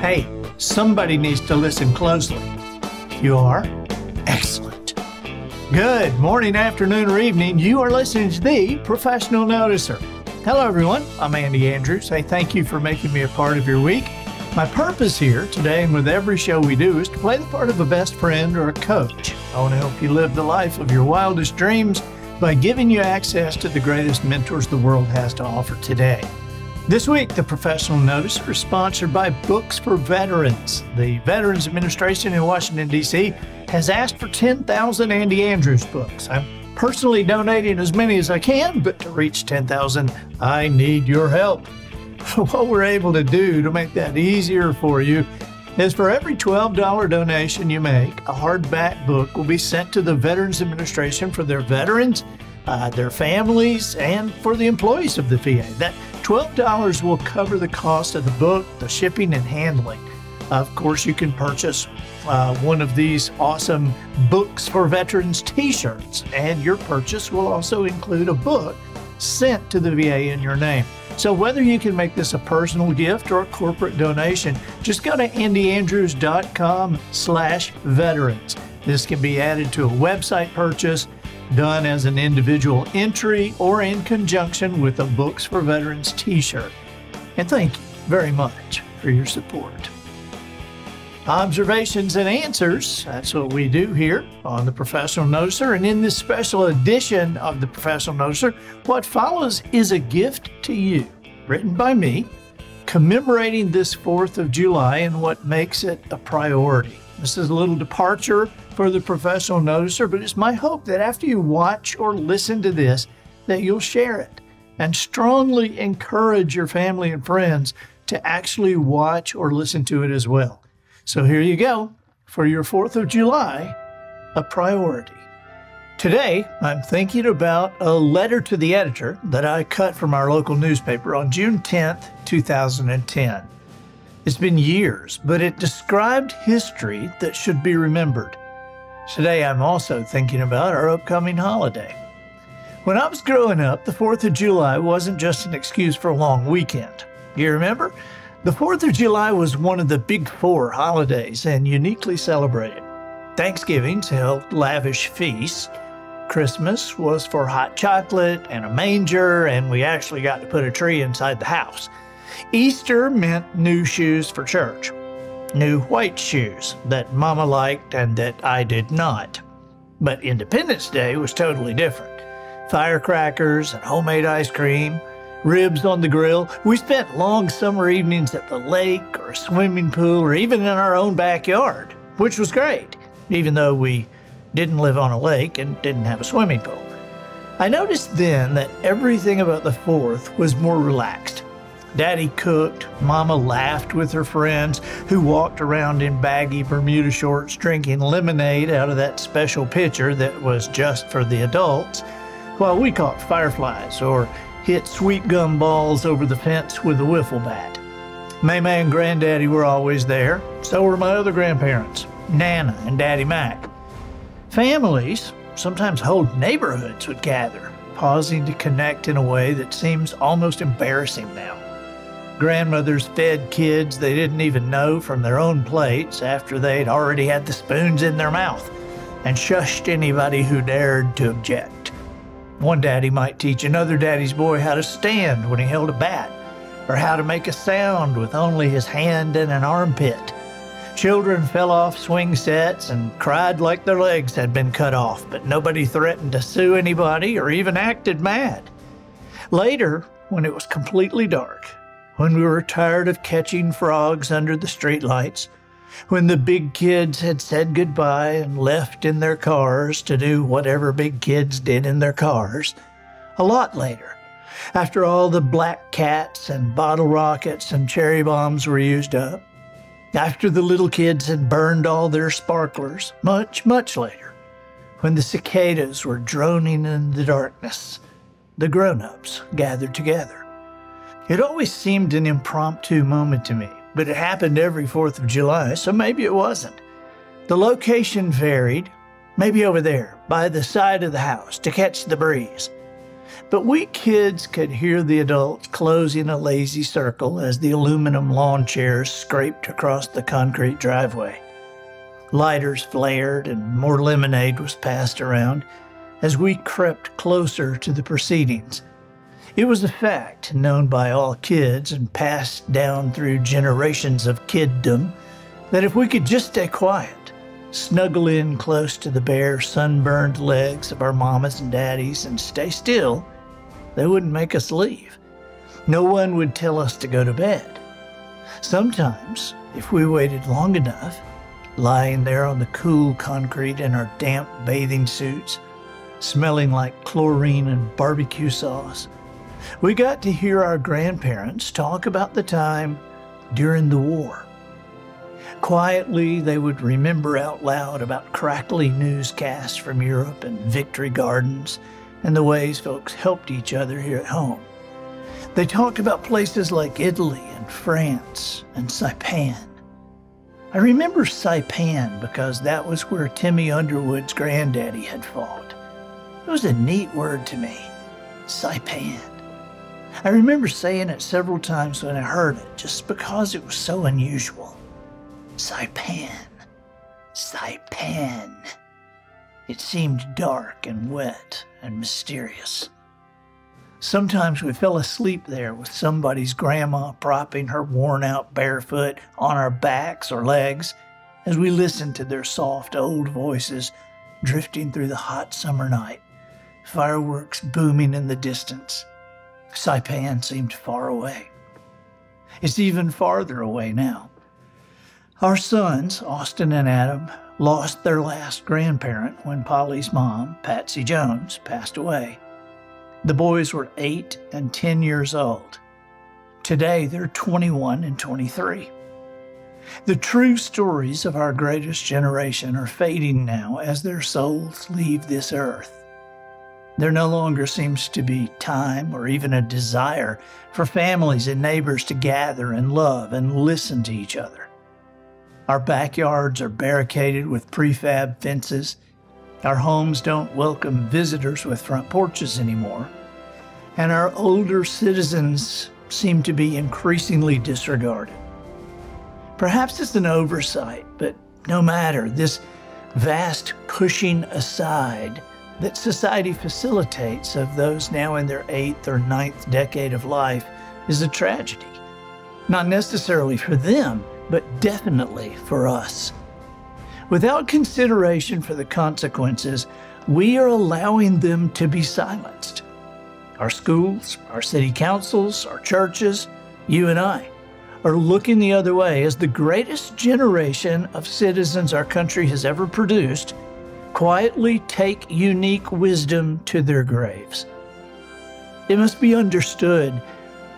Hey, somebody needs to listen closely. You are? Excellent. Good morning, afternoon, or evening. You are listening to the Professional Noticer. Hello, everyone. I'm Andy Andrews. Hey, thank you for making me a part of your week. My purpose here today and with every show we do is to play the part of a best friend or a coach. I want to help you live the life of your wildest dreams by giving you access to the greatest mentors the world has to offer today. This week, the Professional Noticer is sponsored by Books for Veterans. The Veterans Administration in Washington, D.C. has asked for 10,000 Andy Andrews books. I'm personally donating as many as I can, but to reach 10,000, I need your help. What we're able to do to make that easier for you is for every $12 donation you make, a hardback book will be sent to the Veterans Administration for their veterans, their families, and for the employees of the VA. That $12 will cover the cost of the book, the shipping, and handling. Of course, you can purchase one of these awesome Books for Veterans t-shirts, and your purchase will also include a book sent to the VA in your name. So whether you can make this a personal gift or a corporate donation, just go to andyandrews.com/veterans. This can be added to a website purchase, done as an individual entry, or in conjunction with a Books for Veterans t-shirt. And thank you very much for your support. Observations and answers, that's what we do here on the Professional Noticer. And in this special edition of the Professional Noticer, what follows is a gift to you, written by me, commemorating this 4th of July and what makes it a priority. This is a little departure for the Professional Noticer, but it's my hope that after you watch or listen to this, that you'll share it and strongly encourage your family and friends to actually watch or listen to it as well. So here you go, for your 4th of July, a priority. Today, I'm thinking about a letter to the editor that I cut from our local newspaper on June 10th, 2010. It's been years, but it described history that should be remembered. Today, I'm also thinking about our upcoming holiday. When I was growing up, the 4th of July wasn't just an excuse for a long weekend. You remember? The 4th of July was one of the big 4 holidays and uniquely celebrated. Thanksgivings held lavish feasts. Christmas was for hot chocolate and a manger, and we actually got to put a tree inside the house. Easter meant new shoes for church. New white shoes that Mama liked and that I did not. But Independence Day was totally different. Firecrackers and homemade ice cream, ribs on the grill. We spent long summer evenings at the lake or a swimming pool or even in our own backyard, which was great, even though we didn't live on a lake and didn't have a swimming pool. I noticed then that everything about the 4th was more relaxed. Daddy cooked, Mama laughed with her friends who walked around in baggy Bermuda shorts drinking lemonade out of that special pitcher that was just for the adults, while we caught fireflies or hit sweet gum balls over the fence with a wiffle bat. Mama and Granddaddy were always there. So were my other grandparents, Nana and Daddy Mac. Families, sometimes whole neighborhoods, would gather, pausing to connect in a way that seems almost embarrassing now. Grandmothers fed kids they didn't even know from their own plates after they'd already had the spoons in their mouth, and shushed anybody who dared to object. One daddy might teach another daddy's boy how to stand when he held a bat, or how to make a sound with only his hand in an armpit. Children fell off swing sets and cried like their legs had been cut off, but nobody threatened to sue anybody or even acted mad. Later, when it was completely dark, when we were tired of catching frogs under the streetlights, when the big kids had said goodbye and left in their cars to do whatever big kids did in their cars, a lot later, after all the black cats and bottle rockets and cherry bombs were used up, after the little kids had burned all their sparklers, much, much later, when the cicadas were droning in the darkness, the grown-ups gathered together. It always seemed an impromptu moment to me, but it happened every 4th of July, so maybe it wasn't. The location varied, maybe over there, by the side of the house, to catch the breeze. But we kids could hear the adults closing a lazy circle as the aluminum lawn chairs scraped across the concrete driveway. Lighters flared and more lemonade was passed around as we crept closer to the proceedings. It was a fact known by all kids and passed down through generations of kiddom that if we could just stay quiet, snuggle in close to the bare, sunburned legs of our mamas and daddies and stay still, they wouldn't make us leave. No one would tell us to go to bed. Sometimes, if we waited long enough, lying there on the cool concrete in our damp bathing suits, smelling like chlorine and barbecue sauce, we got to hear our grandparents talk about the time during the war. Quietly, they would remember out loud about crackly newscasts from Europe and victory gardens and the ways folks helped each other here at home. They talked about places like Italy and France and Saipan. I remember Saipan because that was where Timmy Underwood's granddaddy had fought. It was a neat word to me, Saipan. I remember saying it several times when I heard it, just because it was so unusual. Saipan, Saipan. It seemed dark and wet and mysterious. Sometimes we fell asleep there with somebody's grandma propping her worn-out barefoot on our backs or legs as we listened to their soft old voices drifting through the hot summer night, fireworks booming in the distance. Saipan seemed far away. It's even farther away now. Our sons, Austin and Adam, lost their last grandparent when Polly's mom, Patsy Jones, passed away. The boys were 8 and 10 years old. Today, they're 21 and 23. The true stories of our greatest generation are fading now as their souls leave this earth. There no longer seems to be time or even a desire for families and neighbors to gather and love and listen to each other. Our backyards are barricaded with prefab fences. Our homes don't welcome visitors with front porches anymore. And our older citizens seem to be increasingly disregarded. Perhaps it's an oversight, but no matter, this vast pushing aside that society facilitates of those now in their 8th or 9th decade of life is a tragedy. Not necessarily for them, but definitely for us. Without consideration for the consequences, we are allowing them to be silenced. Our schools, our city councils, our churches, you and I, are looking the other way as the greatest generation of citizens our country has ever produced quietly take unique wisdom to their graves. It must be understood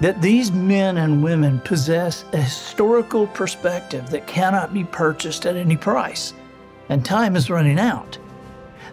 that these men and women possess a historical perspective that cannot be purchased at any price, and time is running out.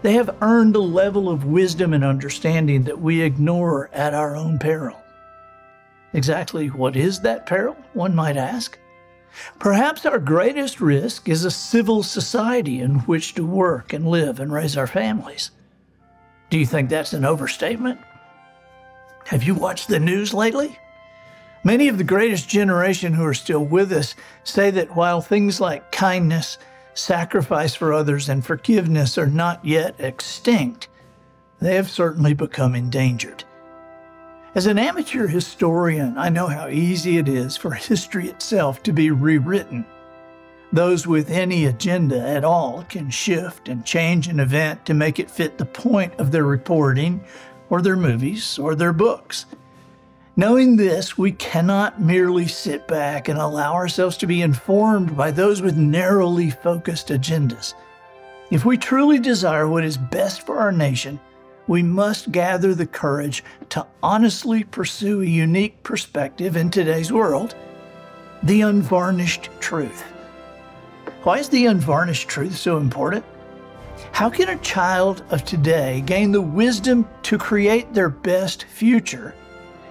They have earned a level of wisdom and understanding that we ignore at our own peril. Exactly what is that peril, one might ask? Perhaps our greatest risk is a civil society in which to work and live and raise our families. Do you think that's an overstatement? Have you watched the news lately? Many of the greatest generation who are still with us say that while things like kindness, sacrifice for others, and forgiveness are not yet extinct, they have certainly become endangered. As an amateur historian, I know how easy it is for history itself to be rewritten. Those with any agenda at all can shift and change an event to make it fit the point of their reporting, or their movies, or their books. Knowing this, we cannot merely sit back and allow ourselves to be informed by those with narrowly focused agendas. If we truly desire what is best for our nation, we must gather the courage to honestly pursue a unique perspective in today's world, the unvarnished truth. Why is the unvarnished truth so important? How can a child of today gain the wisdom to create their best future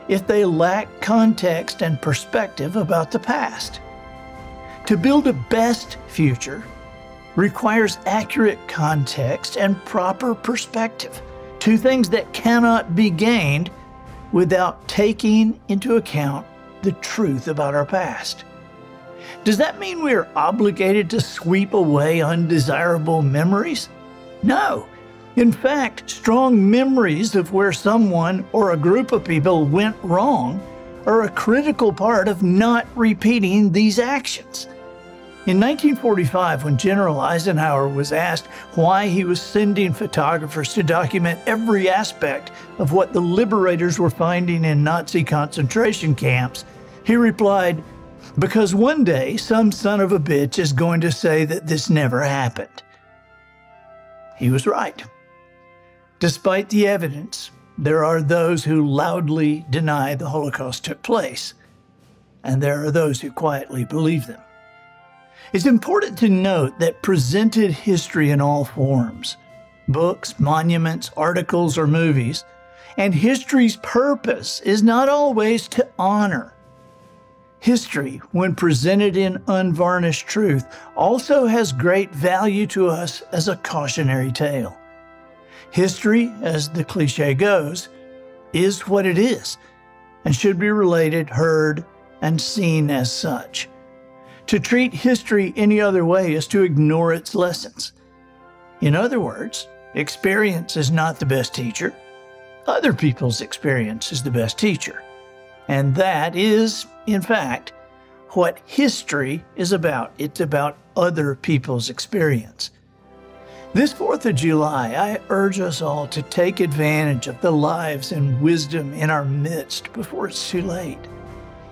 if they lack context and perspective about the past? To build a best future requires accurate context and proper perspective. two things that cannot be gained without taking into account the truth about our past. Does that mean we are obligated to sweep away undesirable memories? No. In fact, strong memories of where someone or a group of people went wrong are a critical part of not repeating these actions. In 1945, when General Eisenhower was asked why he was sending photographers to document every aspect of what the liberators were finding in Nazi concentration camps, he replied, "Because one day some son of a bitch is going to say that this never happened." He was right. Despite the evidence, there are those who loudly deny the Holocaust took place, and there are those who quietly believe them. It's important to note that presented history in all forms, books, monuments, articles, or movies, and history's purpose is not always to honor. History, when presented in unvarnished truth, also has great value to us as a cautionary tale. History, as the cliche goes, is what it is, and should be related, heard, and seen as such. To treat history any other way is to ignore its lessons. In other words, experience is not the best teacher. Other people's experience is the best teacher. And that is, in fact, what history is about. It's about other people's experience. This 4th of July, I urge us all to take advantage of the lives and wisdom in our midst before it's too late.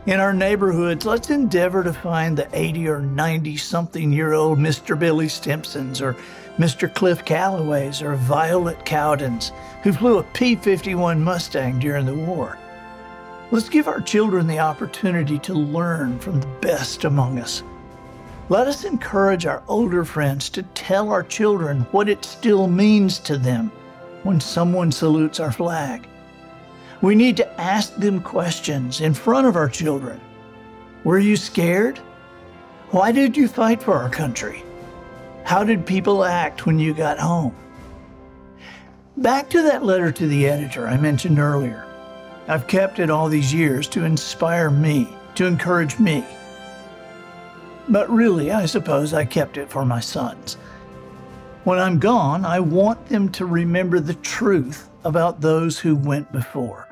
In our neighborhoods, let's endeavor to find the 80 or 90-something-year-old Mr. Billy Stimpsons or Mr. Cliff Callaways or Violet Cowdens who flew a P-51 Mustang during the war. Let's give our children the opportunity to learn from the best among us. Let us encourage our older friends to tell our children what it still means to them when someone salutes our flag. We need to ask them questions in front of our children. Were you scared? Why did you fight for our country? How did people act when you got home? Back to that letter to the editor I mentioned earlier. I've kept it all these years to inspire me, to encourage me. But really, I suppose I kept it for my sons. When I'm gone, I want them to remember the truth about those who went before.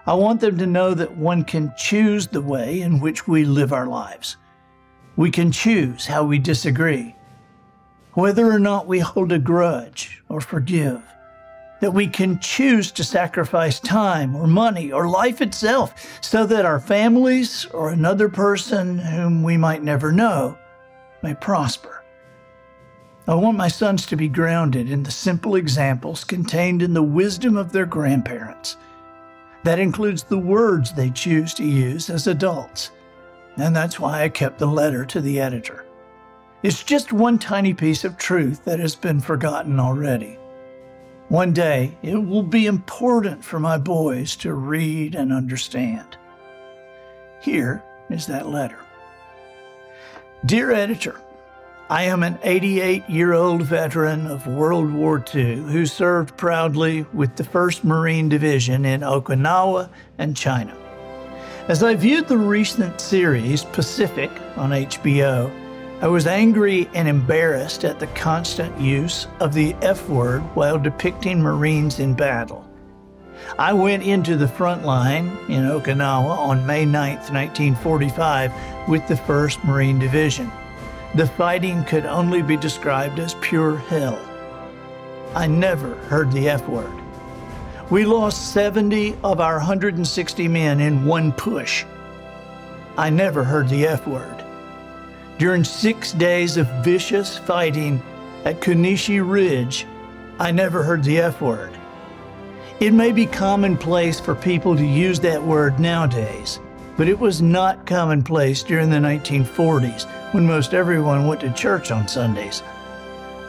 I want them to know that one can choose the way in which we live our lives. We can choose how we disagree, whether or not we hold a grudge or forgive, that we can choose to sacrifice time or money or life itself so that our families or another person whom we might never know may prosper. I want my sons to be grounded in the simple examples contained in the wisdom of their grandparents. That includes the words they choose to use as adults. And that's why I kept the letter to the editor. It's just one tiny piece of truth that has been forgotten already. One day, it will be important for my boys to read and understand. Here is that letter. Dear Editor, I am an 88-year-old veteran of World War II who served proudly with the 1st Marine Division in Okinawa and China. As I viewed the recent series Pacific on HBO, I was angry and embarrassed at the constant use of the F word while depicting Marines in battle. I went into the front line in Okinawa on May 9, 1945 with the 1st Marine Division. The fighting could only be described as pure hell. I never heard the F word. We lost 70 of our 160 men in one push. I never heard the F word. During 6 days of vicious fighting at Kunishi Ridge, I never heard the F word. It may be commonplace for people to use that word nowadays, but it was not commonplace during the 1940s when most everyone went to church on Sundays.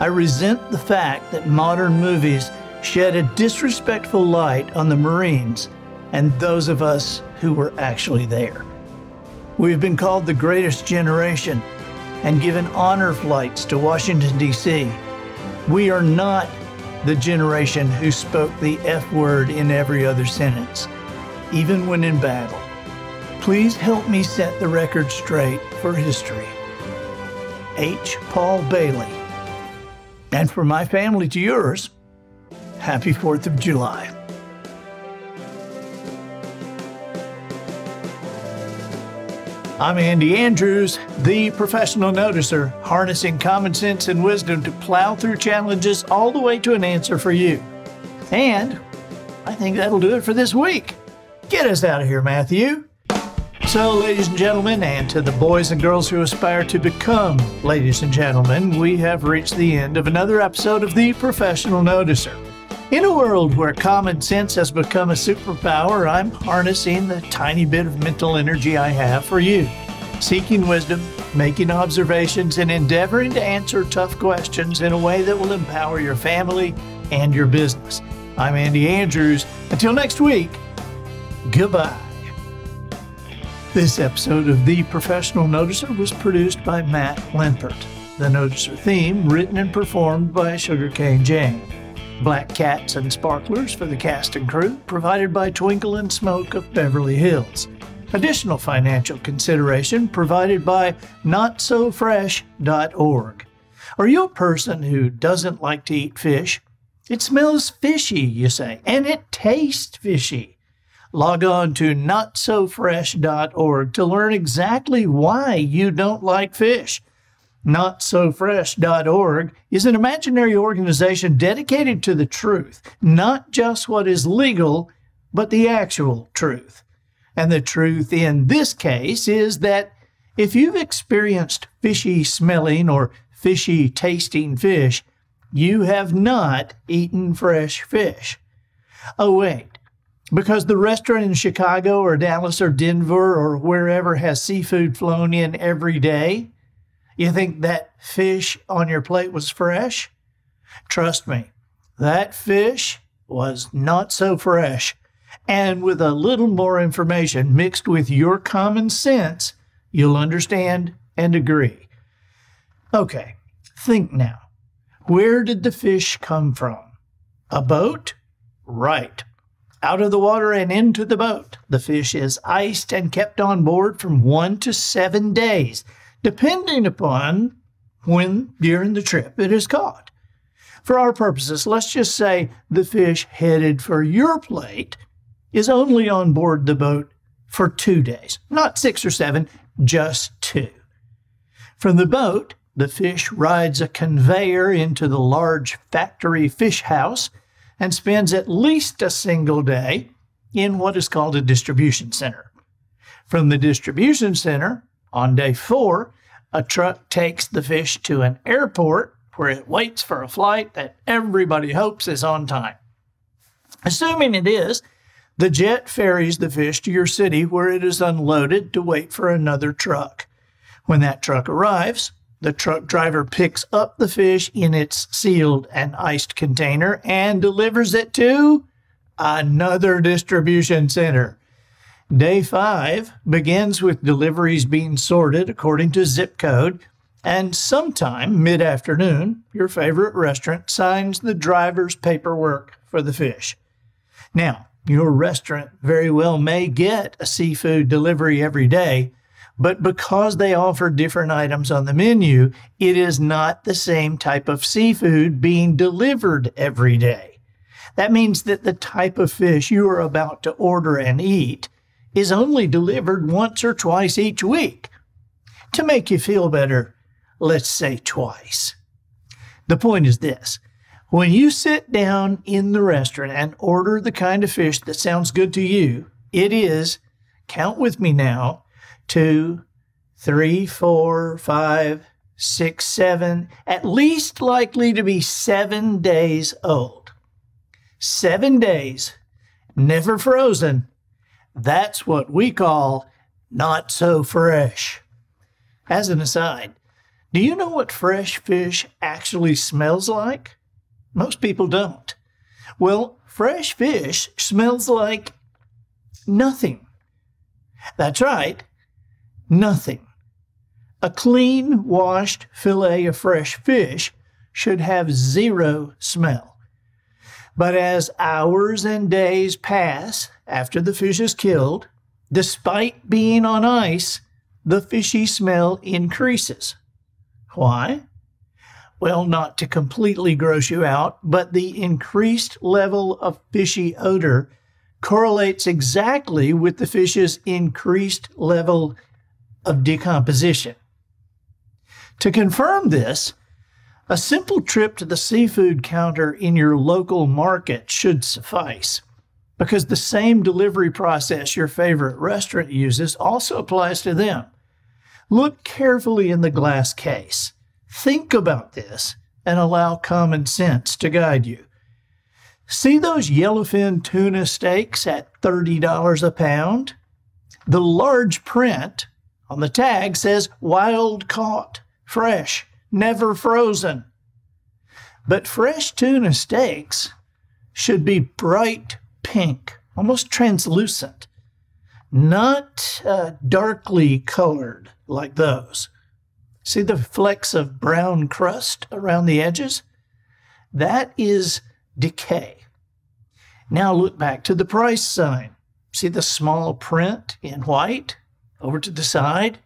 I resent the fact that modern movies shed a disrespectful light on the Marines and those of us who were actually there. We've been called the greatest generation and given honor flights to Washington, D.C. We are not the generation who spoke the F word in every other sentence, even when in battle. Please help me set the record straight for history. H. Paul Bailey. And for my family to yours, happy 4th of July. I'm Andy Andrews, the professional noticer, harnessing common sense and wisdom to plow through challenges all the way to an answer for you. And I think that'll do it for this week. Get us out of here, Matthew. So, ladies and gentlemen, and to the boys and girls who aspire to become ladies and gentlemen, we have reached the end of another episode of The Professional Noticer. In a world where common sense has become a superpower, I'm harnessing the tiny bit of mental energy I have for you, seeking wisdom, making observations, and endeavoring to answer tough questions in a way that will empower your family and your business. I'm Andy Andrews. Until next week, goodbye. This episode of The Professional Noticer was produced by Matt Lempert. The Noticer theme written and performed by Sugarcane Jane. Black Cats and Sparklers for the cast and crew, provided by Twinkle and Smoke of Beverly Hills. Additional financial consideration provided by notsofresh.org. Are you a person who doesn't like to eat fish? It smells fishy, you say, and it tastes fishy. Log on to notsofresh.org to learn exactly why you don't like fish. NotSoFresh.org is an imaginary organization dedicated to the truth, not just what is legal, but the actual truth. And the truth in this case is that if you've experienced fishy smelling or fishy tasting fish, you have not eaten fresh fish. Oh, wait, because the restaurant in Chicago or Dallas or Denver or wherever has seafood flown in every day, you think that fish on your plate was fresh? Trust me, that fish was not so fresh. And with a little more information mixed with your common sense, you'll understand and agree. Okay, think now. Where did the fish come from? A boat? Right. Out of the water and into the boat. The fish is iced and kept on board from 1 to 7 days, depending upon when during the trip it is caught. For our purposes, let's just say the fish headed for your plate is only on board the boat for 2 days, not 6 or 7, just 2. From the boat, the fish rides a conveyor into the large factory fish house and spends at least a single day in what is called a distribution center. From the distribution center, on day 4, a truck takes the fish to an airport where it waits for a flight that everybody hopes is on time. Assuming it is, the jet ferries the fish to your city where it is unloaded to wait for another truck. When that truck arrives, the truck driver picks up the fish in its sealed and iced container and delivers it to another distribution center. Day 5 begins with deliveries being sorted according to zip code, and sometime mid-afternoon, your favorite restaurant signs the driver's paperwork for the fish. Now, your restaurant very well may get a seafood delivery every day, but because they offer different items on the menu, it is not the same type of seafood being delivered every day. That means that the type of fish you are about to order and eat is only delivered once or twice each week. To make you feel better, let's say twice. The point is this. When you sit down in the restaurant and order the kind of fish that sounds good to you, it is, count with me now, 2, 3, 4, 5, 6, 7, at least likely to be 7 days old. 7 days, never frozen. That's what we call not so fresh. As an aside, do you know what fresh fish actually smells like? Most people don't. Well, fresh fish smells like nothing. That's right, nothing. A clean, washed fillet of fresh fish should have zero smell. But as hours and days pass after the fish is killed, despite being on ice, the fishy smell increases. Why? Well, not to completely gross you out, but the increased level of fishy odor correlates exactly with the fish's increased level of decomposition. To confirm this, a simple trip to the seafood counter in your local market should suffice, because the same delivery process your favorite restaurant uses also applies to them. Look carefully in the glass case. Think about this and allow common sense to guide you. See those yellowfin tuna steaks at $30 a pound? The large print on the tag says wild caught, fresh, never frozen. But fresh tuna steaks should be bright pink, almost translucent, not darkly colored like those. See the flecks of brown crust around the edges? That is decay. Now look back to the price sign. See the small print in white over to the side?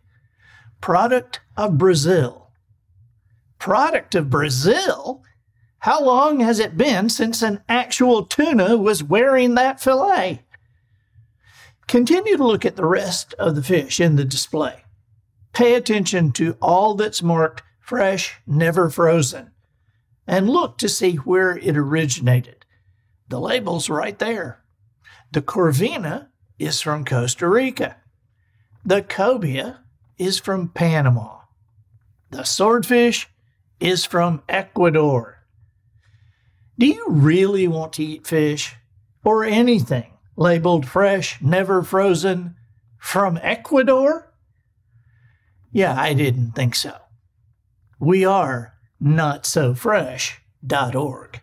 Product of Brazil. Product of Brazil? How long has it been since an actual tuna was wearing that fillet? Continue to look at the rest of the fish in the display. Pay attention to all that's marked fresh, never frozen, and look to see where it originated. The label's right there. The corvina is from Costa Rica. The cobia is from Panama. The swordfish is from Ecuador. Do you really want to eat fish or anything labeled fresh, never frozen from Ecuador? Yeah, I didn't think so. We are notsofresh.org.